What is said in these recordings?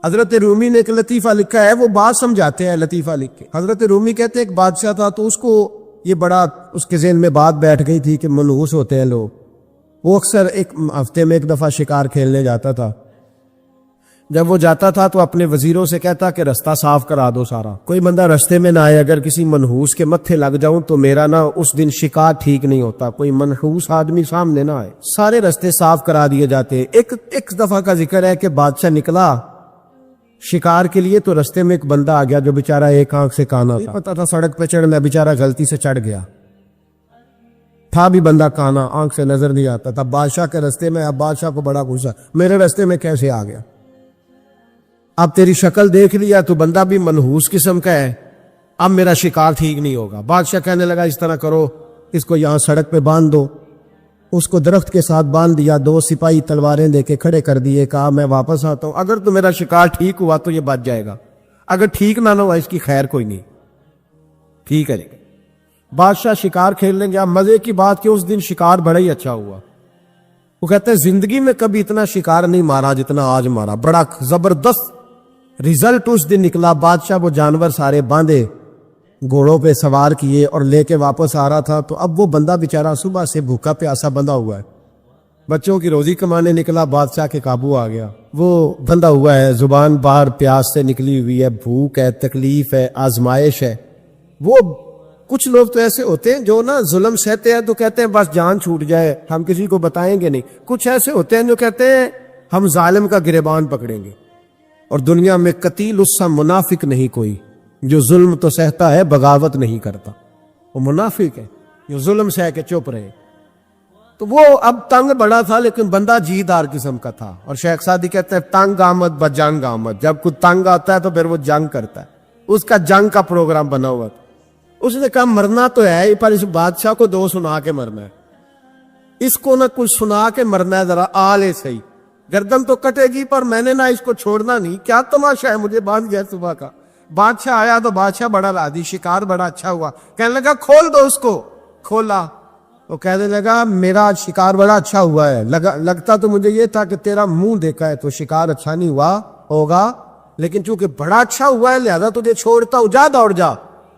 حضرت رومی نے ایک لطیفہ لکھا ہے، وہ بات سمجھاتے ہیں لطیفہ لکھ کے۔ حضرت رومی کہتے ہیں ایک بادشاہ تھا، تو اس کو یہ بڑا اس کے ذہن میں بات بیٹھ گئی تھی کہ منحوس ہوتے ہیں لوگ۔ وہ اکثر ایک ہفتے میں ایک دفعہ شکار کھیلنے جاتا تھا۔ جب وہ جاتا تھا تو اپنے وزیروں سے کہتا کہ رستہ صاف کرا دو سارا، کوئی بندہ رستے میں نہ آئے، اگر کسی منحوس کے متھے لگ جاؤں تو میرا نا اس دن شکار ٹھیک نہیں ہوتا، کوئی منحوس آدمی سامنے نہ آئے۔ سارے رستے صاف کرا دیے جاتے۔ ایک دفعہ کا ذکر ہے کہ بادشاہ نکلا شکار کے لیے، تو رستے میں ایک بندہ آ گیا جو بیچارہ ایک آنکھ سے کانا تھا، پتا تھا سڑک پہ چڑھنا، بیچارہ غلطی سے چڑھ گیا، تھا بھی بندہ کانا، آنکھ سے نظر نہیں آتا تھا۔ بادشاہ کے رستے میں، اب بادشاہ کو بڑا غصہ، میرے رستے میں کیسے آ گیا؟ اب تیری شکل دیکھ لیا تو بندہ بھی منحوس قسم کا ہے، اب میرا شکار ٹھیک نہیں ہوگا۔ بادشاہ کہنے لگا اس طرح کرو، اس کو یہاں سڑک پہ باندھ دو۔ اس کو درخت کے ساتھ باندھ دیا، 2 سپاہی تلواریں دے کے کھڑے کر دیے، کہا میں واپس آتا ہوں، اگر تو میرا شکار ٹھیک ہوا تو یہ بچ جائے گا، اگر ٹھیک نہ ہوا اس کی خیر کوئی نہیں، ٹھیک ہے۔ بادشاہ شکار کھیلنے گیا، مزے کی بات کہ اس دن شکار بڑا ہی اچھا ہوا۔ وہ کہتے ہیں زندگی میں کبھی اتنا شکار نہیں مارا جتنا آج مارا، بڑا زبردست رزلٹ اس دن نکلا۔ بادشاہ وہ جانور سارے باندھے، گھوڑوں پہ سوار کیے اور لے کے واپس آ رہا تھا، تو اب وہ بندہ بیچارہ صبح سے بھوکا پیاسا بندھا ہوا ہے، بچوں کی روزی کمانے نکلا، بادشاہ کے قابو آ گیا، وہ بندھا ہوا ہے، زبان باہر پیاس سے نکلی ہوئی ہے، بھوک ہے، تکلیف ہے، آزمائش ہے۔ وہ کچھ لوگ تو ایسے ہوتے ہیں جو نا ظلم سہتے ہیں تو کہتے ہیں بس جان چھوٹ جائے، ہم کسی کو بتائیں گے نہیں۔ کچھ ایسے ہوتے ہیں جو کہتے ہیں ہم ظالم کا گریبان پکڑیں گے۔ اور دنیا میں قتیل اس سا منافق نہیں کوئی جو ظلم تو سہتا ہے بغاوت نہیں کرتا، وہ منافق ہے جو ظلم سہ کے چپ رہے۔ تو وہ اب تنگ بڑا تھا لیکن بندہ جیدار قسم کا تھا، اور شیخ سعدی کہتے ہیں تنگ آمد بجنگ آمد، جب کوئی تنگ آتا ہے تو پھر وہ جنگ کرتا ہے، اس کا جنگ کا پروگرام بنا ہوا تھا۔ اس نے کہا مرنا تو ہے ہی، پر اس بادشاہ کو 2 سنا کے مرنا ہے، اس کو نہ کچھ سنا کے مرنا ہے، ذرا آلے صحیح، گردن تو کٹے گی پر میں نے نہ اس کو چھوڑنا نہیں۔ کیا تماشا ہے، مجھے باندھ گیا صبح کا۔ بادشاہ آیا تو بادشاہ بڑا راضی، شکار بڑا اچھا ہوا، کہنے لگا کھول دو اس کو۔ کھولا، وہ کہنے لگا میرا شکار بڑا اچھا ہوا ہے، لگتا تو مجھے یہ تھا کہ تیرا منہ دیکھا ہے تو شکار اچھا نہیں ہوا ہوگا، لیکن چونکہ بڑا اچھا ہوا ہے لہذا تجھے چھوڑتا ہوں، جا دوڑ جا۔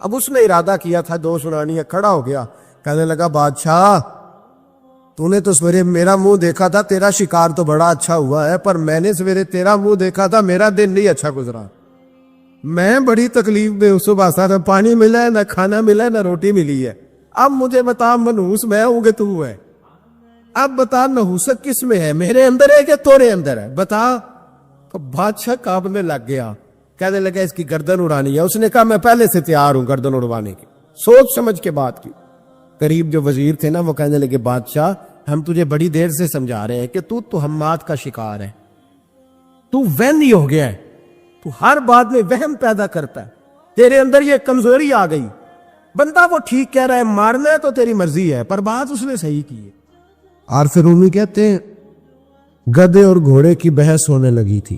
اب اس نے ارادہ کیا تھا 2 سنانی ہے، کھڑا ہو گیا، کہنے لگا بادشاہ تو نے تو سویرے میرا منہ دیکھا تھا، تیرا شکار تو بڑا اچھا ہوا ہے، پر میں نے سویرے تیرا منہ دیکھا تھا، میرا دن نہیں اچھا گزرا، میں بڑی تکلیف میں صبح سے، نہ پانی ملا ہے، نہ کھانا ملا ہے، نہ روٹی ملی ہے۔ اب مجھے بتا منحوس میں ہوں کہ تو ہے؟ اب بتا نحوست کس میں ہے، میرے اندر ہے کہ تورے اندر ہے، بتا۔ تو بادشاہ کانپنے لگ گیا، کہنے لگا اس کی گردن اڑانی ہے۔ اس نے کہا میں پہلے سے تیار ہوں گردن اڑوانے کی، سوچ سمجھ کے بات کی۔ قریب جو وزیر تھے نا وہ کہنے لگے بادشاہ ہم تجھے بڑی دیر سے سمجھا رہے ہیں کہ تو توہمات کا شکار ہے، تو وہمی ہو گیا ہے، تو ہر بات میں وہم پیدا کرتا ہے، تیرے اندر یہ کمزوری آ گئی۔ بندہ وہ ٹھیک کہہ رہا ہے، مارنا ہے تو تیری مرضی ہے، پر بات اس نے صحیح کی ہے۔ عارف رومی کہتے ہیں گدھے اور گھوڑے کی بحث ہونے لگی تھی۔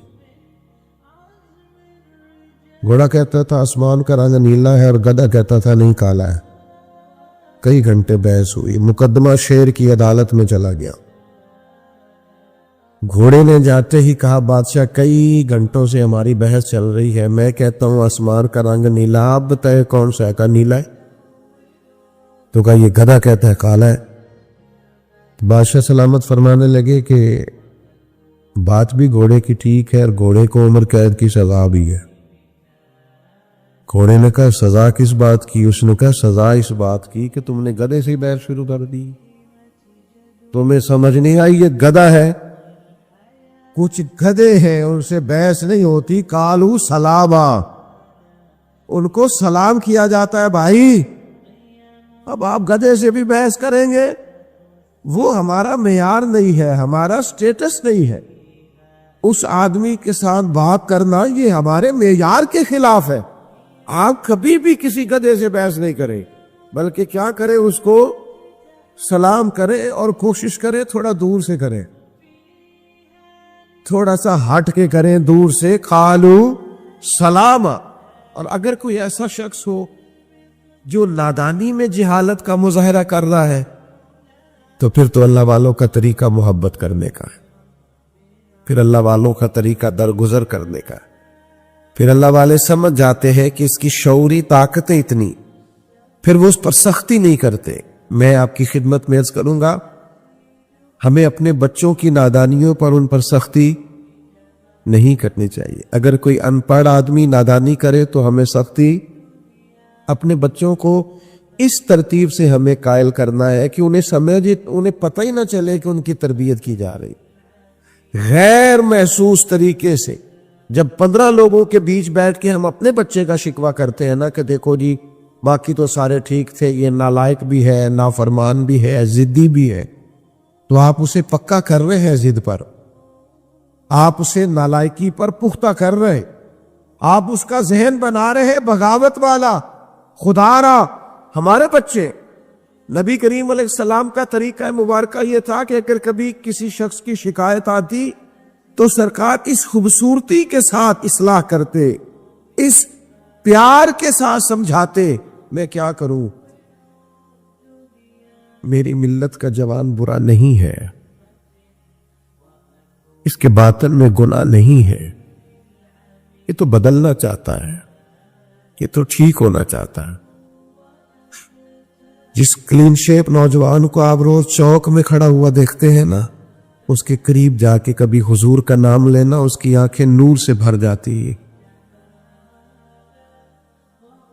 گھوڑا کہتا تھا آسمان کا رنگ نیلا ہے اور گدھا کہتا تھا نہیں کالا ہے۔ کئی گھنٹے بحث ہوئی، مقدمہ شیر کی عدالت میں چلا گیا۔ گھوڑے نے جاتے ہی کہا بادشاہ کئی گھنٹوں سے ہماری بحث چل رہی ہے، میں کہتا ہوں آسمان کا رنگ نیلا، آپ بتائے کون سا ہے؟ کا نیلا ہے؟ تو کہا یہ گدھا کہتا ہے کالا ہے۔ بادشاہ سلامت فرمانے لگے کہ بات بھی گھوڑے کی ٹھیک ہے اور گھوڑے کو عمر قید کی سزا بھی ہے۔ گھوڑے نے کہا سزا کس بات کی؟ اس نے کہا سزا اس بات کی کہ تم نے گدھے سے بحث شروع کر دی، تمہیں سمجھ نہیں آئی یہ گدھا ہے۔ کچھ گدھے ہیں ان سے بحث نہیں ہوتی، کالو سلاما، ان کو سلام کیا جاتا ہے بھائی۔ اب آپ گدھے سے بھی بحث کریں گے، وہ ہمارا معیار نہیں ہے، ہمارا سٹیٹس نہیں ہے، اس آدمی کے ساتھ بات کرنا یہ ہمارے معیار کے خلاف ہے۔ آپ کبھی بھی کسی گدھے سے بحث نہیں کریں، بلکہ کیا کریں، اس کو سلام کریں اور کوشش کریں تھوڑا دور سے کریں، تھوڑا سا ہٹ کے کریں، دور سے، کالو سلام۔ اور اگر کوئی ایسا شخص ہو جو نادانی میں جہالت کا مظاہرہ کر رہا ہے تو پھر تو اللہ والوں کا طریقہ محبت کرنے کا ہے، پھر اللہ والوں کا طریقہ درگزر کرنے کا ہے۔ پھر اللہ والے سمجھ جاتے ہیں کہ اس کی شعوری طاقتیں اتنی، پھر وہ اس پر سختی نہیں کرتے۔ میں آپ کی خدمت میں عرض کروں گا، ہمیں اپنے بچوں کی نادانیوں پر ان پر سختی نہیں کرنی چاہیے۔ اگر کوئی ان پڑھ آدمی نادانی کرے تو ہمیں سختی، اپنے بچوں کو اس ترتیب سے ہمیں قائل کرنا ہے کہ انہیں پتہ ہی نہ چلے کہ ان کی تربیت کی جا رہی، غیر محسوس طریقے سے۔ جب 15 لوگوں کے بیچ بیٹھ کے ہم اپنے بچے کا شکوہ کرتے ہیں نا کہ دیکھو جی باقی تو سارے ٹھیک تھے، یہ نالائق بھی ہے، نافرمان بھی ہے، ضدی بھی ہے، تو آپ اسے پکا کر رہے ہیں ضد پر، آپ اسے نالائکی پر پختہ کر رہے، آپ اس کا ذہن بنا رہے ہیں بغاوت والا، خدارا۔ ہمارے بچے، نبی کریم علیہ السلام کا طریقہ مبارکہ یہ تھا کہ اگر کبھی کسی شخص کی شکایت آتی تو سرکار اس خوبصورتی کے ساتھ اصلاح کرتے، اس پیار کے ساتھ سمجھاتے، میں کیا کروں، میری ملت کا جوان برا نہیں ہے، اس کے باطن میں گناہ نہیں ہے، یہ تو بدلنا چاہتا ہے، یہ تو ٹھیک ہونا چاہتا ہے۔ جس کلین شیپ نوجوان کو آپ روز چوک میں کھڑا ہوا دیکھتے ہیں نا، اس کے قریب جا کے کبھی حضور کا نام لینا، اس کی آنکھیں نور سے بھر جاتی ہے۔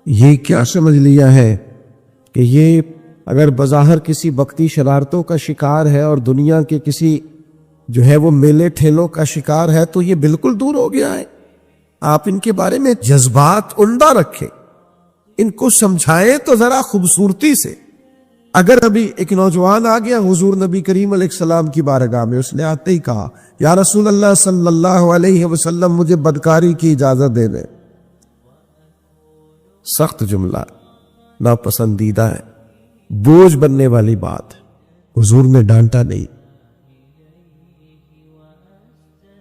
یہ کیا سمجھ لیا ہے کہ یہ اگر بظاہر کسی وقتی شرارتوں کا شکار ہے اور دنیا کے کسی جو ہے وہ میلے ٹھیلوں کا شکار ہے تو یہ بالکل دور ہو گیا ہے۔ آپ ان کے بارے میں جذبات عمدہ رکھیں، ان کو سمجھائیں تو ذرا خوبصورتی سے۔ اگر ابھی ایک نوجوان آ گیا حضور نبی کریم علیہ السلام کی بارگاہ میں، اس نے آتے ہی کہا یا رسول اللہ صلی اللہ علیہ وسلم مجھے بدکاری کی اجازت دے دیں، سخت جملہ، ناپسندیدہ ہے، بوجھ بننے والی بات، حضور نے ڈانٹا نہیں۔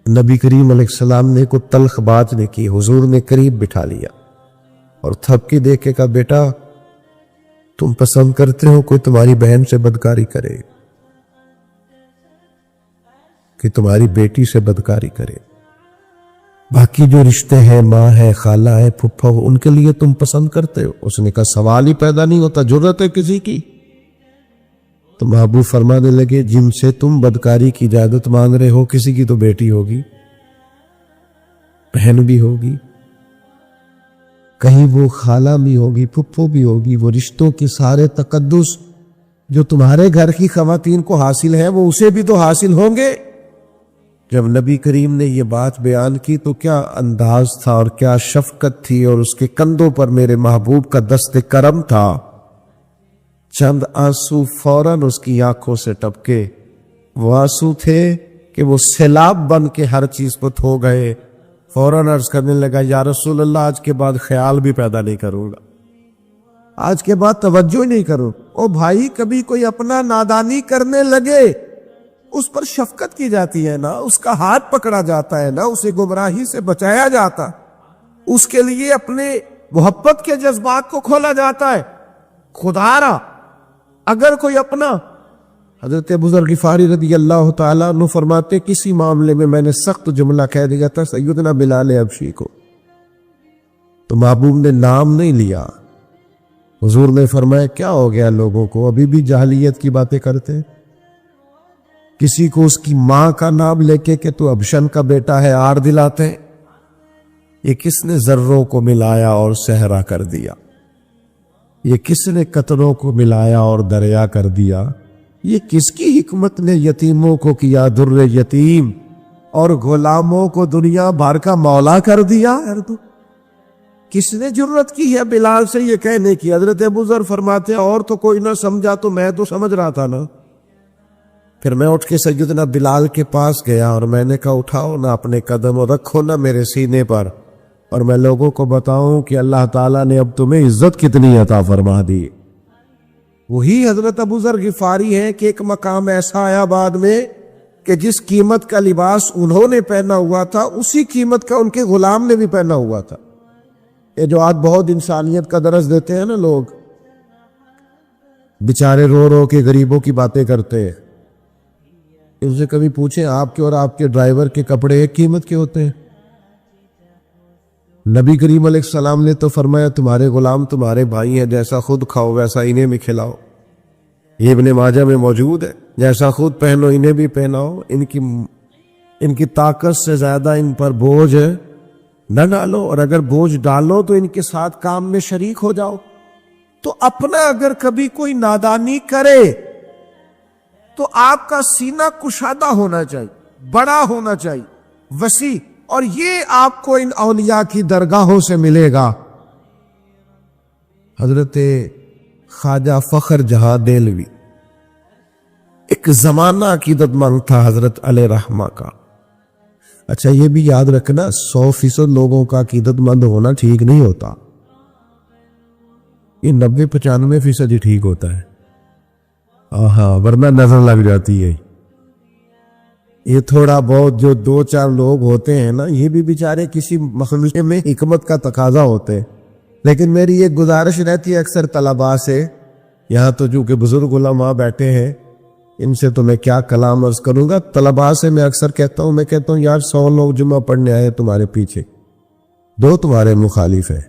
نبی کریم علیہ السلام نے کوئی تلخ بات نہیں کی، حضور نے قریب بٹھا لیا اور تھپکی دے کے کہا بیٹا تم پسند کرتے ہو کوئی تمہاری بہن سے بدکاری کرے، کہ تمہاری بیٹی سے بدکاری کرے، باقی جو رشتے ہیں، ماں ہے، خالہ ہے، پھپھا ہو، ان کے لیے تم پسند کرتے ہو؟ اس نے کہا سوال ہی پیدا نہیں ہوتا، جرت ہے کسی کی؟ تو محبوب فرمانے لگے جن سے تم بدکاری کی اجازت مانگ رہے ہو کسی کی تو بیٹی ہوگی، بہن بھی ہوگی، کہیں وہ خالہ بھی ہوگی، پھپھو بھی ہوگی، وہ رشتوں کے سارے تقدس جو تمہارے گھر کی خواتین کو حاصل ہے وہ اسے بھی تو حاصل ہوں گے۔ جب نبی کریم نے یہ بات بیان کی تو کیا انداز تھا اور کیا شفقت تھی، اور اس کے کندھوں پر میرے محبوب کا دست کرم تھا۔ چند آنسو فوراً اس کی آنکھوں سے ٹپکے، وہ آنسو تھے کہ وہ سیلاب بن کے ہر چیز پر ہو گئے۔ فوراً عرض کرنے لگا یا رسول اللہ آج کے بعد خیال بھی پیدا نہیں کروں گا، آج کے بعد توجہ نہیں کروں۔ او بھائی کبھی کوئی اپنا نادانی کرنے لگے اس پر شفقت کی جاتی ہے نا، اس کا ہاتھ پکڑا جاتا ہے نا، اسے گمراہی سے بچایا جاتا، اس کے لیے اپنے محبت کے جذبات کو کھولا جاتا ہے۔ خدا را اگر کوئی اپنا، حضرت ابو ذر غفاری رضی اللہ تعالیٰ عنہ فرماتے کسی معاملے میں میں نے سخت جملہ کہہ دیا تھا سیدنا بلال حبشی کو، تو محبوب نے نام نہیں لیا، حضور نے فرمایا کیا ہو گیا لوگوں کو، ابھی بھی جاہلیت کی باتیں کرتے، کسی کو اس کی ماں کا نام لے کے کہ تو ابشن کا بیٹا ہے آر دلاتے ہیں۔ یہ کس نے ذروں کو ملایا اور صحرا کر دیا، یہ کس نے قطروں کو ملایا اور دریا کر دیا، یہ کس کی حکمت نے یتیموں کو کیا در یتیم اور غلاموں کو دنیا بھر کا مولا کر دیا۔ کس نے جرت کی ہے بلال سے یہ کہنے کی؟ حضرت ابو ذر فرماتے ہیں اور تو کوئی نہ سمجھا تو میں تو سمجھ رہا تھا نا۔ پھر میں اٹھ کے سیدنا بلال کے پاس گیا اور میں نے کہا اٹھاؤ نا اپنے قدم اور رکھو نا میرے سینے پر، اور میں لوگوں کو بتاؤں کہ اللہ تعالیٰ نے اب تمہیں عزت کتنی عطا فرما دی۔ وہی حضرت ابو ذر غفاری ہے کہ ایک مقام ایسا آیا بعد میں کہ جس قیمت کا لباس انہوں نے پہنا ہوا تھا اسی قیمت کا ان کے غلام نے بھی پہنا ہوا تھا۔ یہ جو آج بہت انسانیت کا درس دیتے ہیں نا لوگ، بیچارے رو رو کے غریبوں کی باتیں کرتے ہیں، ان سے کبھی پوچھیں آپ کے اور آپ کے ڈرائیور کے کپڑے ایک قیمت کے ہوتے ہیں؟ نبی کریم علیہ السلام نے تو فرمایا تمہارے غلام تمہارے بھائی ہیں، جیسا خود کھاؤ ویسا انہیں بھی کھلاؤ. یہ ابن ماجہ میں موجود ہے. جیسا خود پہنو انہیں بھی پہناؤ. ان کی طاقت سے زیادہ ان پر بوجھ نہ ڈالو، اور اگر بوجھ ڈالو تو ان کے ساتھ کام میں شریک ہو جاؤ. تو اپنا اگر کبھی کوئی نادانی کرے تو آپ کا سینہ کشادہ ہونا چاہیے، بڑا ہونا چاہیے، وسیع. اور یہ آپ کو ان اولیاء کی درگاہوں سے ملے گا. حضرت خواجہ فخر جہاں دہلوی ایک زمانہ عقیدت مند تھا حضرت علیہ رحمہ کا. اچھا یہ بھی یاد رکھنا 100% لوگوں کا عقیدت مند ہونا ٹھیک نہیں ہوتا، یہ 90-95% ہی ٹھیک ہوتا ہے. ہاں ورنہ نظر لگ جاتی ہے. یہ تھوڑا بہت جو 2-4 لوگ ہوتے ہیں نا، یہ بھی بیچارے کسی مخلوق میں حکمت کا تقاضا ہوتے ہیں. لیکن میری یہ گزارش رہتی ہے اکثر طلباء سے، یہاں تو جو کہ بزرگ علماء بیٹھے ہیں ان سے تو میں کیا کلام عرض کروں گا. طلباء سے میں اکثر کہتا ہوں یار 100 لوگ جمعہ پڑھنے آئے تمہارے پیچھے، 2 تمہارے مخالف ہیں،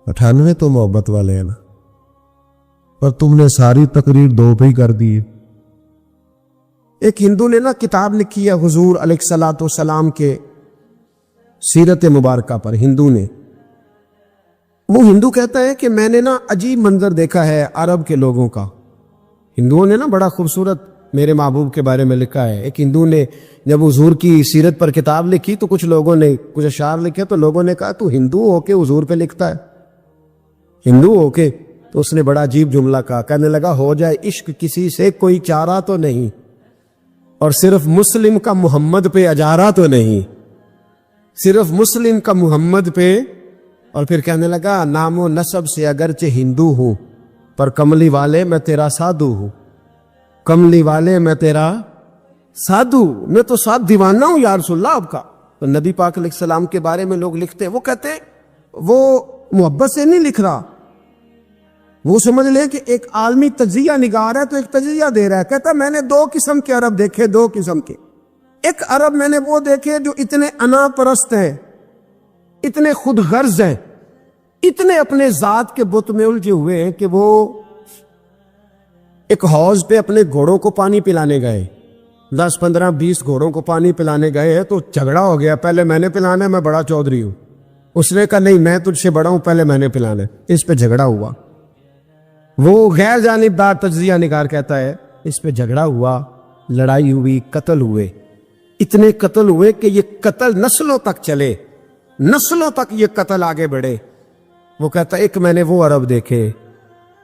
98 تو محبت والے ہیں نا، پر تم نے ساری تقریر 2 پہ ہی کر دی. ایک ہندو نے نا کتاب لکھی ہے حضور علیہ الصلوۃ والسلام کے سیرت مبارکہ پر. ہندو نے، وہ ہندو کہتا ہے کہ میں نے نا عجیب منظر دیکھا ہے عرب کے لوگوں کا. ہندوؤں نے نا بڑا خوبصورت میرے محبوب کے بارے میں لکھا ہے. ایک ہندو نے جب حضور کی سیرت پر کتاب لکھی تو کچھ لوگوں نے کچھ اشعار لکھے، تو لوگوں نے کہا تو ہندو ہو کے حضور پہ لکھتا ہے، ہندو ہو کے. تو اس نے بڑا عجیب جملہ کہا، کہنے لگا ہو جائے عشق کسی سے کوئی چارہ تو نہیں، اور صرف مسلم کا محمد پہ اجارہ تو نہیں، صرف مسلم کا محمد پہ. اور پھر کہنے لگا نام و نسب سے اگرچہ ہندو ہوں پر کملی والے میں تیرا سادھو ہوں، کملی والے میں تیرا سادھو، میں تو ساتھ دیوانہ ہوں یا رسول اللہ آپ کا. تو نبی پاک علیہ السلام کے بارے میں لوگ لکھتے ہیں، وہ کہتے ہیں وہ محبت سے نہیں لکھ رہا، وہ سمجھ لیں کہ ایک عالمی تجزیہ نگار ہے تو ایک تجزیہ دے رہا ہے. کہتا ہے میں نے 2 قسم کے عرب دیکھے، 2 قسم کے. ایک عرب میں نے وہ دیکھے جو اتنے انا پرست ہیں، اتنے خود غرض ہیں، اتنے اپنے ذات کے بت میں الجھے ہوئے ہیں کہ وہ ایک حوض پہ اپنے گھوڑوں کو پانی پلانے گئے، 10 15 20 گھوڑوں کو پانی پلانے گئے ہیں. تو جھگڑا ہو گیا، پہلے میں نے پلانا ہے، میں بڑا چودھری ہوں. اس نے کہا نہیں میں تجھ سے بڑا ہوں، پہلے میں نے پلانا ہے. اس پہ جھگڑا ہوا. وہ غیر جانبدار تجزیہ نگار کہتا ہے اس پہ جھگڑا ہوا، لڑائی ہوئی، قتل ہوئے. اتنے قتل ہوئے کہ یہ قتل نسلوں تک چلے، نسلوں تک یہ قتل آگے بڑھے. وہ کہتا ہے ایک میں نے وہ عرب دیکھے.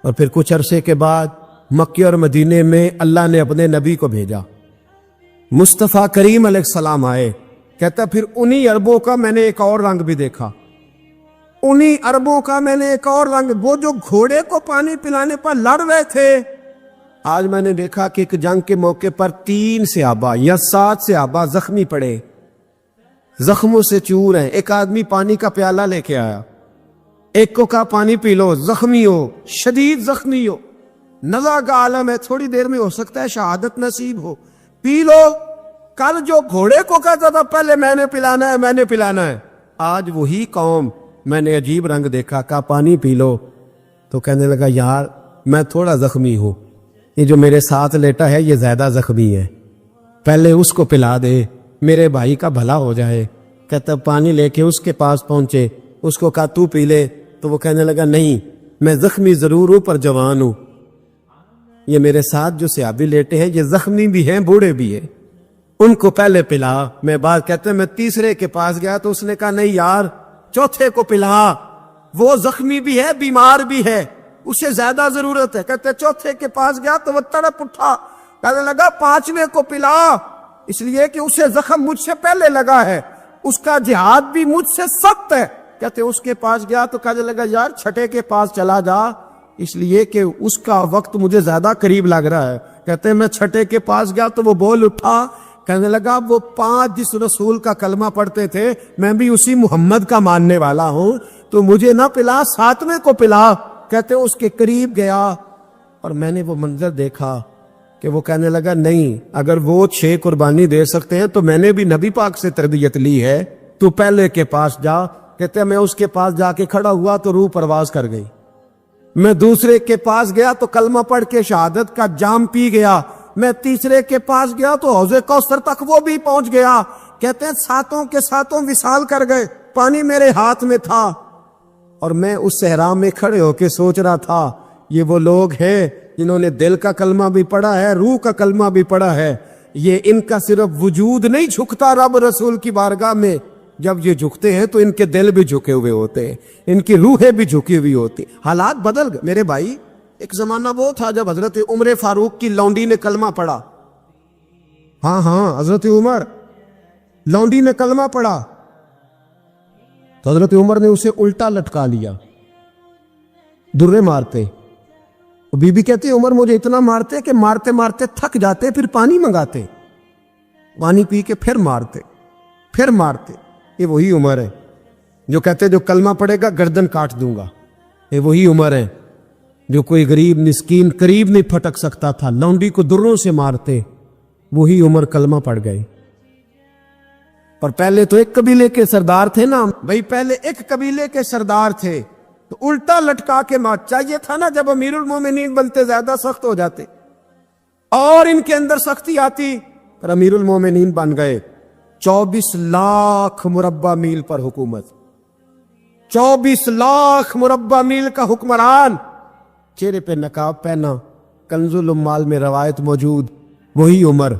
اور پھر کچھ عرصے کے بعد مکے اور مدینے میں اللہ نے اپنے نبی کو بھیجا، مصطفیٰ کریم علیہ السلام آئے. کہتا پھر انہی عربوں کا میں نے ایک اور رنگ بھی دیکھا، انہی عربوں کا میں نے ایک اور رنگ. وہ جو گھوڑے کو پانی پلانے پر لڑ رہے تھے، آج میں نے دیکھا کہ ایک جنگ کے موقع پر 3 صحابہ یا 7 صحابہ زخمی پڑے، زخموں سے چور ہیں. ایک آدمی پانی کا پیالہ لے کے آیا، ایک کو کہا پانی پی لو، زخمی ہو، شدید زخمی ہو، نزع کا عالم ہے، تھوڑی دیر میں ہو سکتا ہے شہادت نصیب ہو، پی لو. کل جو گھوڑے کو کہتا تھا پہلے میں نے پلانا ہے، میں نے پلانا ہے، آج وہی قوم میں نے عجیب رنگ دیکھا، کہا پانی پی لو. تو کہنے لگا یار میں تھوڑا زخمی ہوں، یہ جو میرے ساتھ لیٹا ہے یہ زیادہ زخمی ہے، پہلے اس کو پلا دے، میرے بھائی کا بھلا ہو جائے. کہتا پانی لے کے اس کے پاس پہنچے، اس کو کہا تو پی لے. تو وہ کہنے لگا نہیں میں زخمی ضرور ہوں پر جوان ہوں، یہ میرے ساتھ جو صحابی لیٹے ہیں یہ زخمی بھی ہیں بوڑھے بھی ہیں، ان کو پہلے پلا. میں بات کہتے ہیں میں تیسرے کے پاس گیا تو اس نے کہا نہیں یار چوتھے کو پلا، وہ زخمی بھی ہے بیمار بھی ہے، اسے زیادہ ضرورت ہے. کہتے چوتھے کے پاس گیا تو وہ تڑپ اٹھا، کہنے لگا 5ویں کو پلا، اس لیے کہ اسے زخم مجھ سے پہلے لگا ہے، اس کا جہاد بھی مجھ سے سخت ہے. کہتے اس کے پاس گیا تو کہنے لگا یار 6 کے پاس چلا جا، اس لیے کہ اس کا وقت مجھے زیادہ قریب لگ رہا ہے. کہتے میں 6 کے پاس گیا تو وہ بول اٹھا، کہنے لگا وہ 5 جس رسول کا کلمہ پڑھتے تھے میں بھی اسی محمد کا ماننے والا ہوں، تو مجھے نہ پلا 7ویں کو پلا. کہتے اس کے قریب گیا اور میں نے وہ منظر دیکھا کہ وہ کہنے لگا نہیں اگر وہ 6 قربانی دے سکتے ہیں تو میں نے بھی نبی پاک سے تربیت لی ہے، تو پہلے کے پاس جا. کہتے ہیں میں اس کے پاس جا کے کھڑا ہوا تو روح پرواز کر گئی. میں دوسرے کے پاس گیا تو کلمہ پڑھ کے شہادت کا جام پی گیا. میں تیسرے کے پاس گیا تو حوض کوثر تک وہ بھی پہنچ گیا. کہتے ہیں ساتوں کے ساتوں وصال کر گئے. پانی میرے ہاتھ میں تھا اور میں اس صحرا میں کھڑے ہو کے سوچ رہا تھا یہ وہ لوگ ہیں جنہوں نے دل کا کلمہ بھی پڑھا ہے, روح کا کلمہ بھی پڑھا ہے. یہ ان کا صرف وجود نہیں جھکتا رب رسول کی بارگاہ میں, جب یہ جھکتے ہیں تو ان کے دل بھی جھکے ہوئے ہوتے ہیں, ان کی روحیں بھی جھکی ہوئی ہوتی. حالات بدل گئے میرے بھائی. ایک زمانہ وہ تھا جب حضرت عمر فاروق کی لونڈی نے کلمہ پڑھا. ہاں حضرت عمر لونڈی نے کلمہ پڑھا تو حضرت عمر نے اسے الٹا لٹکا لیا, درے مارتے. بی بی کہتی عمر مجھے اتنا مارتے کہ مارتے مارتے تھک جاتے, پھر پانی منگاتے, پانی پی کے پھر مارتے. یہ وہی عمر ہے جو کہتے جو کلمہ پڑھے گا گردن کاٹ دوں گا. یہ وہی عمر ہے جو کوئی غریب مسکین قریب نہیں پھٹک سکتا تھا, لونڈی کو دروں سے مارتے. وہی عمر کلمہ پڑھ گئے. پر پہلے تو ایک قبیلے کے سردار تھے نا بھائی, پہلے ایک قبیلے کے سردار تھے تو الٹا لٹکا کے مار. چاہیے تھا نا جب امیر المومنین بنتے زیادہ سخت ہو جاتے اور ان کے اندر سختی آتی, پر امیر المومنین بن گئے. 24 لاکھ مربع میل پر حکومت, 24 لاکھ مربع میل کا حکمران, چہرے پہ نقاب پہنا, کنز الاموال میں روایت موجود. وہی عمر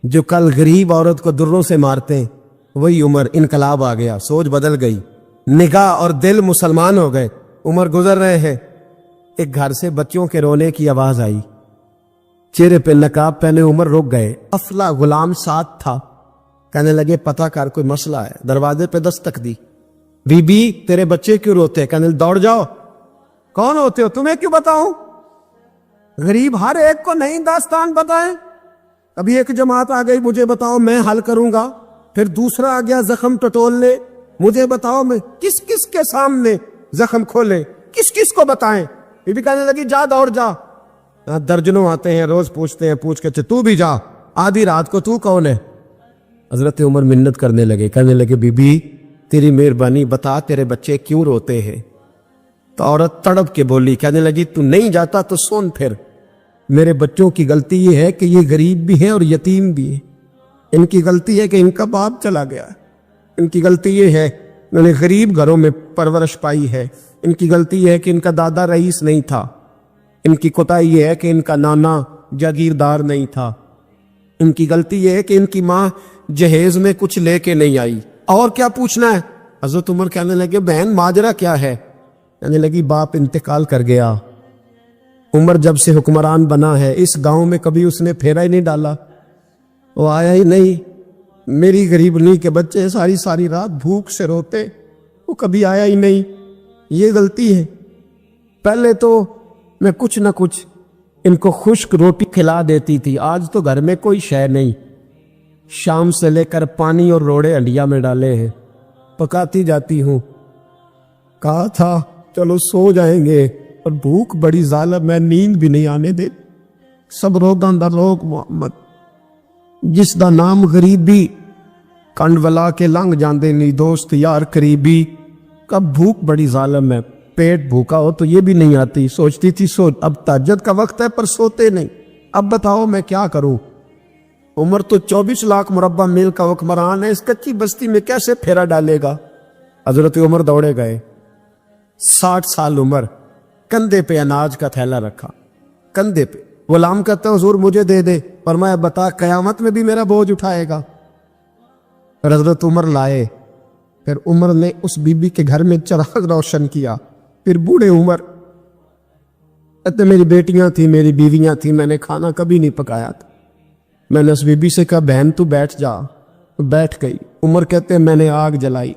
جو کل غریب عورت کو دروں سے مارتے, وہی عمر. انقلاب آ گیا, سوچ بدل گئی, نگاہ اور دل مسلمان ہو گئے. عمر گزر رہے ہیں, ایک گھر سے بچوں کے رونے کی آواز آئی. چہرے پہ نقاب پہنے عمر رک گئے. افلا غلام ساتھ تھا. کہنے لگے پتہ کر کوئی مسئلہ ہے. دروازے پہ دستک دی. بی بی تیرے بچے کیوں روتے؟ کہنے دوڑ جاؤ. کون ہوتے ہو؟ تمہیں کیوں بتاؤں؟ غریب ہر ایک کو نہیں داستان بتائیں. ابھی ایک جماعت آ گئی, مجھے بتاؤ میں حل کروں گا. پھر دوسرا آ گیا زخم ٹٹولنے, مجھے بتاؤ میں کس کس کے سامنے زخم کھولے, کس کس کو بتائیں. بی بی کہنے لگی جا دوڑ جا. درجنوں آتے ہیں روز پوچھتے ہیں, پوچھ کے تو بھی جا. آدھی رات کو تو کون ہے؟ حضرت عمر منت کرنے لگے, کہنے لگے بی بی تیری مہربانی بتا تیرے بچے کیوں روتے ہیں. تو عورت تڑپ کے بولی, کہنے لگی تو نہیں جاتا تو سن پھر. میرے بچوں کی غلطی یہ ہے کہ یہ غریب بھی ہیں اور یتیم بھی ہیں. ان کی غلطی ہے کہ ان کا باپ چلا گیا. ان کی غلطی یہ ہے انہوں نے غریب گھروں میں پرورش پائی ہے. ان کی غلطی یہ ہے کہ ان کا دادا رئیس نہیں تھا. ان کی کوتاہی یہ ہے کہ ان کا نانا جاگیردار نہیں تھا. ان کی غلطی یہ ہے کہ ان کی ماں جہیز میں کچھ لے کے نہیں آئی. اور کیا پوچھنا ہے؟ حضرت عمر کہنے لگے بہن ماجرا کیا ہے؟ کہنے لگی باپ انتقال کر گیا. عمر جب سے حکمران بنا ہے اس گاؤں میں کبھی اس نے پھیرا ہی نہیں ڈالا, وہ آیا ہی نہیں. میری غریبنی کے بچے ساری ساری رات بھوک سے روتے, وہ کبھی آیا ہی نہیں. یہ غلطی ہے. پہلے تو میں کچھ نہ کچھ ان کو خشک روٹی کھلا دیتی تھی, آج تو گھر میں کوئی شے نہیں. شام سے لے کر پانی اور روڑے ہنڈیا میں ڈالے ہیں, پکاتی جاتی ہوں. کہا تھا چلو سو جائیں گے, اور بھوک بڑی ظالم ہے, نیند بھی نہیں آنے دے. سب روگاں دا روگ محمد, جس دا نام غریبی, کنڈ ولا کے لنگ جاندے نہیں دوست یار قریبی. کب بھوک بڑی ظالم ہے, پیٹ بھوکا ہو تو یہ بھی نہیں آتی. سوچتی تھی سو, اب تہجد کا وقت ہے پر سوتے نہیں. اب بتاؤ میں کیا کروں. عمر تو 24 لاکھ مربع میل کا حکمران ہے, اس کچی بستی میں کیسے پھیرا ڈالے گا. حضرت عمر دوڑے گئے. 60 سال عمر, کندھے پہ اناج کا تھیلا رکھا, کندھے پہ. غلام کہتا ہے حضور مجھے دے دے. فرمایا بتا قیامت میں بھی میرا بوجھ اٹھائے گا. حضرت عمر لائے. پھر عمر نے اس بی بی کے گھر میں چراغ روشن کیا. پھر بوڑھے عمر کہتے میری بیٹیاں تھیں, میری بیویاں تھیں, میں نے کھانا کبھی نہیں پکایا تھا. میں نے اس بی بی سے کہا بہن تو بیٹھ جا. بیٹھ گئی. عمر کہتے ہیں میں نے آگ جلائی.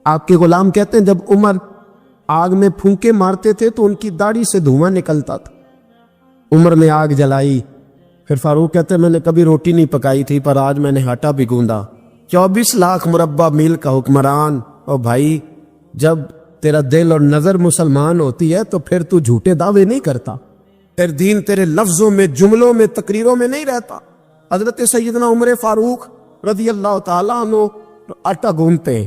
آپ کے غلام کہتے ہیں جب عمر آگ میں پھونکے مارتے تھے تو ان کی داڑھی سے دھواں نکلتا تھا. عمر نے آگ جلائی. پھر فاروق کہتے ہیں میں نے کبھی روٹی نہیں پکائی تھی پر آج میں نے آٹا بھی گوندا. 24 لاکھ مربع میل کا حکمران. اور بھائی جب تیرا دل اور نظر مسلمان ہوتی ہے تو پھر تو جھوٹے دعوے نہیں کرتا, پھر دین تیرے لفظوں میں جملوں میں تقریروں میں نہیں رہتا. حضرت سیدنا عمر فاروق رضی اللہ تعالیٰ عنہ آٹا گوندتے ہیں,